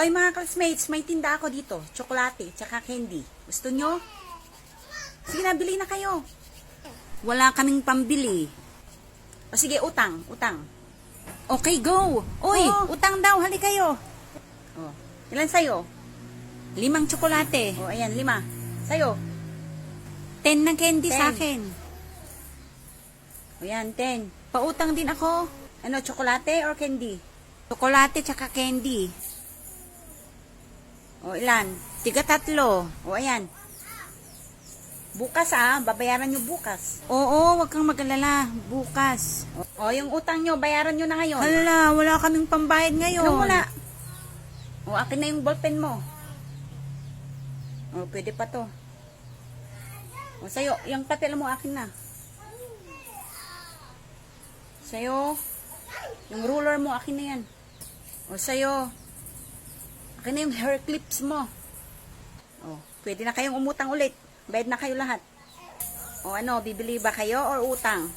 Hoy mga classmates, may tinda ako dito. Tsokolate, tsaka candy. Gusto nyo? Sige na, bili na kayo. Wala kaming pambili. O sige, utang. Okay, go. Uy, utang daw, hali kayo. Oh, ilan sa'yo? 5 tsokolate. O, ayan, 5. Sa'yo? 10 na candy 10. Sa akin. O yan, 10. Pautang din ako. Ano, tsokolate or candy? Tsokolate tsaka candy. O, ilan? Tiga 3. O, ayan. Bukas babayaran nyo bukas. Oo, wag kang mag-alala. Bukas. O, yung utang nyo, bayaran nyo na ngayon. Hala, wala kaming pambayad ngayon. Ano wala? O, akin na yung ballpen mo. O, pwede pa to. O, sa'yo, yung papel mo akin na. Sa'yo, yung ruler mo akin na yan. O, sa'yo, akin na yung hair clips mo. O, pwede na kayong umutang ulit. Bayad na kayo lahat. O ano, bibili ba kayo or utang?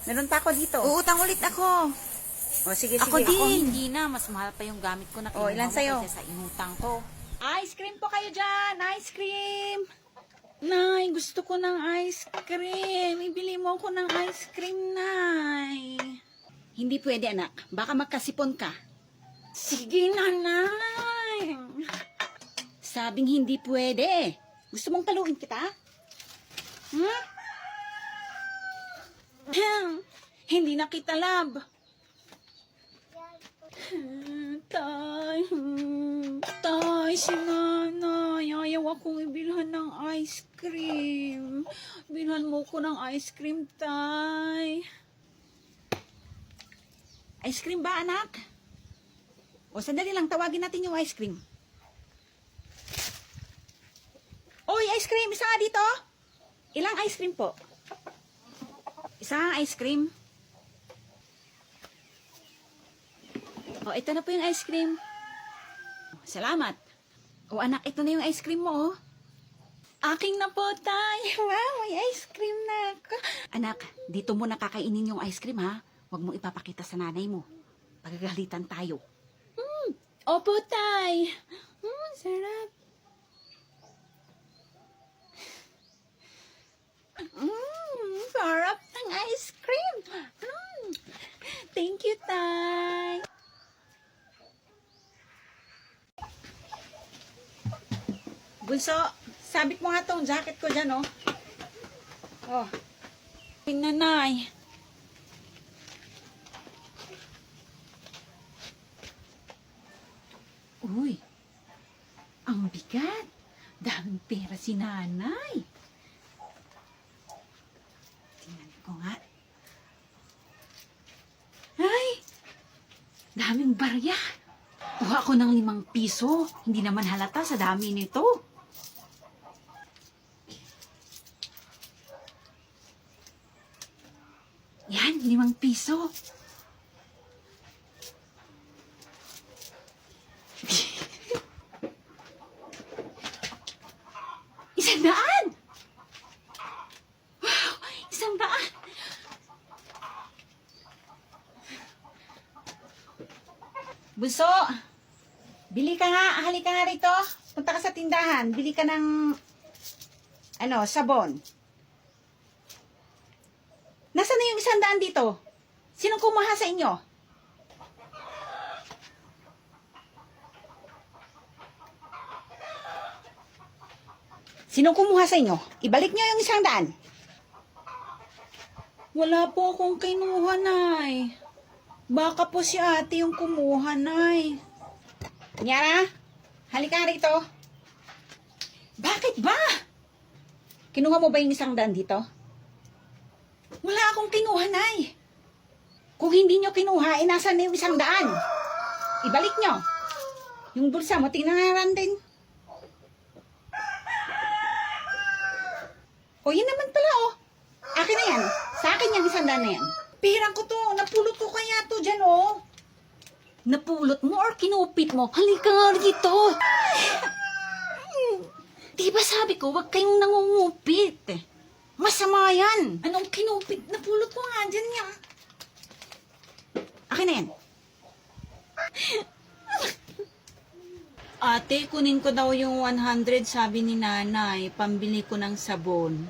Meron pa ako dito. Uutang ulit ako. O sige. Ako din. Hindi na, mas mahal pa yung gamit ko na kinuha ilan mo sa'yo? kaysa sa inutang ko. Ice cream po kayo dyan. Ice cream. Nay, gusto ko ng ice cream. Ibili mo ako ng ice cream, Nay. Hindi pwede, anak. Baka magkasipon ka. Sige, nanay. Sabing hindi pwede. Gusto mong taluin kita? Hindi na kita love. Tay, si nanay. Ayaw akong ibilhan ng ice cream. Bilhan mo ko ng ice cream, tay. Ice cream ba, anak? O, sandali lang. Tawagin natin yung ice cream. Oy, ice cream! Isa nga dito! Ilang ice cream po? Isang ice cream. O, ito na po yung ice cream. Salamat. O, anak, ito na yung ice cream mo, oh. Aking na po, tay. Wow, may ice cream na ako. Anak, dito mo nakakainin yung ice cream, ha? Huwag mo ipapakita sa nanay mo. Pagagalitan tayo. Opo, tay. Sarap. Sarap ng ice cream. Thank you, tay. Bunso, sabit mo nga tong jacket ko dyan, oh. Oh. Nanay. Uy, ang bigat. Daming pera si nanay. Tingnan ko nga. Ay, daming barya. Kuha ko ng 5 piso. Hindi naman halata sa dami nito. Yan, 5 piso. ₱100! Wow, ₱100! Bunso, bili ka nga, halika nga rito. Punta ka sa tindahan, bili ka ng, sabon. Nasaan na yung 100 dito? Sinong kumuha sa inyo? Sinong kumuha sa inyo? Ibalik nyo yung 100. Wala po akong kinuha, Nay. Baka po si ate yung kumuha, Nay. Nyara, halika rito. Bakit ba? Kinuha mo ba yung 100 dito? Wala akong kinuha, Nay. Kung hindi nyo kinuha, inasan na yung 100? Ibalik nyo. Yung bulsa mo, tinaran din. O, yun naman pala, oh. Akin na yan. Sa akin yung 100 na yan. Pirang ko to. Napulot ko kaya to dyan, oh. Napulot mo or kinupit mo? Halika nga rito. Diba sabi ko, wag kayong nangungupit. Masama yan. Anong kinupit? Napulot ko nga dyan yan. Akin na yan. Ate, kunin ko daw yung 100, sabi ni nanay. Pambili ko ng sabon.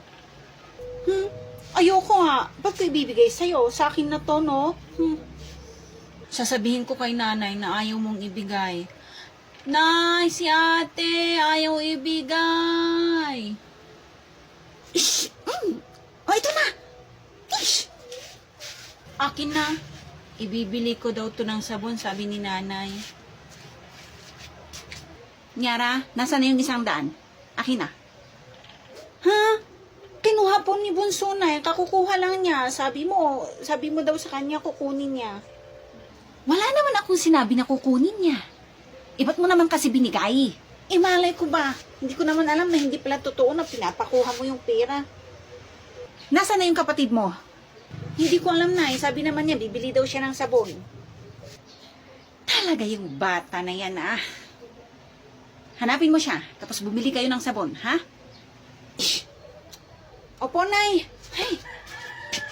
Ayoko nga. Ba't ko ibibigay sa'yo? Sa akin na to, no? Sasabihin ko kay nanay na ayaw mong ibigay. Nay, si ate, ayaw ibigay. Ish! Oh, ito na! Ish! Akin na. Ibibili ko daw to ng sabon, sabi ni nanay. Nyara, nasaan na yung 100? Akin na. Ha? Kinuha po ni Bunso na. Kakukuha lang niya. Sabi mo daw sa kanya kukunin niya. Wala naman akong sinabi na kukunin niya. Ba't mo naman kasi binigay? Malay ko ba? Hindi ko naman alam na hindi pala totoo na pinapakuha mo yung pera. Nasaan na yung kapatid mo? Hindi ko alam na. Sabi naman niya, bibili daw siya ng sabon. Talaga yung bata na yan, ah. Hanapin mo siya, tapos bumili kayo ng sabon, ha? Ish. Opo, Nay. Ay,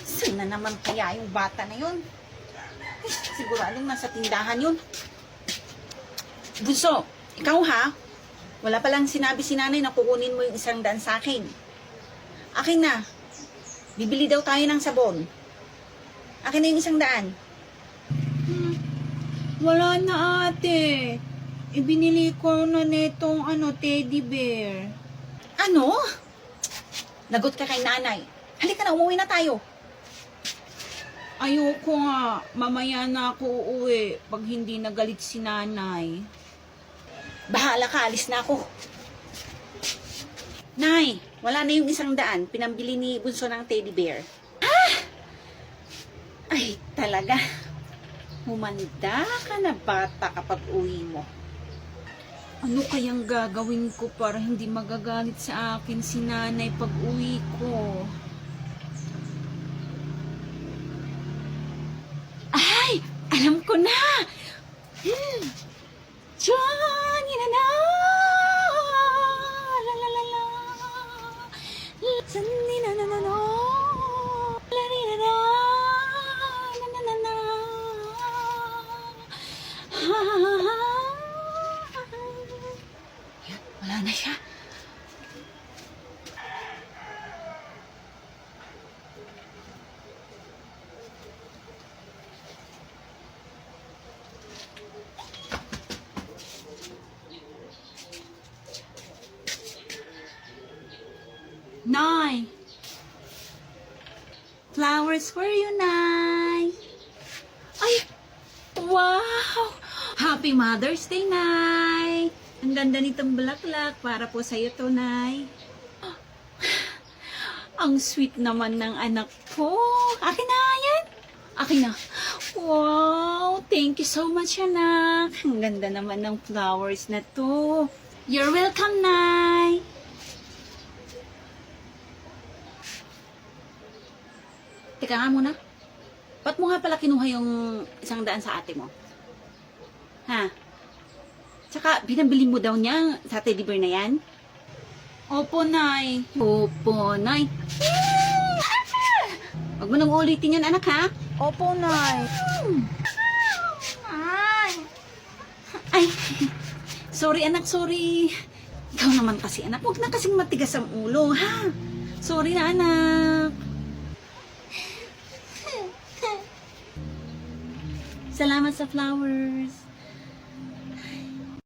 saan na naman kaya yung bata na yun? Ay, siguradong nasa tindahan yun. Bunso, ikaw ha? Wala palang sinabi si nanay na kukunin mo yung 100 sa akin. Akin na. Bibili daw tayo ng sabon. Akin na yung 100. Wala na ate. Ibinili ko na netong teddy bear. Ano? Lagot ka kay nanay. Halika na, umuwi na tayo. Ayoko nga. Mamaya na ako uuwi pag hindi nagalit si nanay. Bahala ka, alis na ako. Nay, wala na yung 100. Pinambili ni Bunso ng teddy bear. Ah! Ay, talaga. Humanda ka na bata kapag uwi mo. Ano kayang gagawin ko para hindi magagalit sa akin si nanay pag uwi ko? Ay! Alam ko na! Diyan! Yun na! La la la la! Sani na na na na! La li na na! Na na na na! Ha ha ha! Wala na siya. Nay! Flowers for you, Nay! Ay! Wow! Happy Mother's Day, Nay! Ang ganda nitong bulaklak para po sa'yo to, Nay. Ang sweet naman ng anak ko. Akin na yan. Akin na. Wow, thank you so much, anak. Ang ganda naman ng flowers na to. You're welcome, Nay. Teka nga muna. Ba't mo nga pala kinuha yung 100 sa ate mo? Ha? Tsaka, binabili mo daw niya sa teddy bear na yan? Opo, Nay. Opo, Nay. Huwag mo nang ulitin yan, anak, ha? Opo, Nay. Ay, sorry, anak, sorry. Ikaw naman kasi, anak. Huwag na kasing matigas ang ulo, ha? Sorry na, anak. Salamat sa flowers.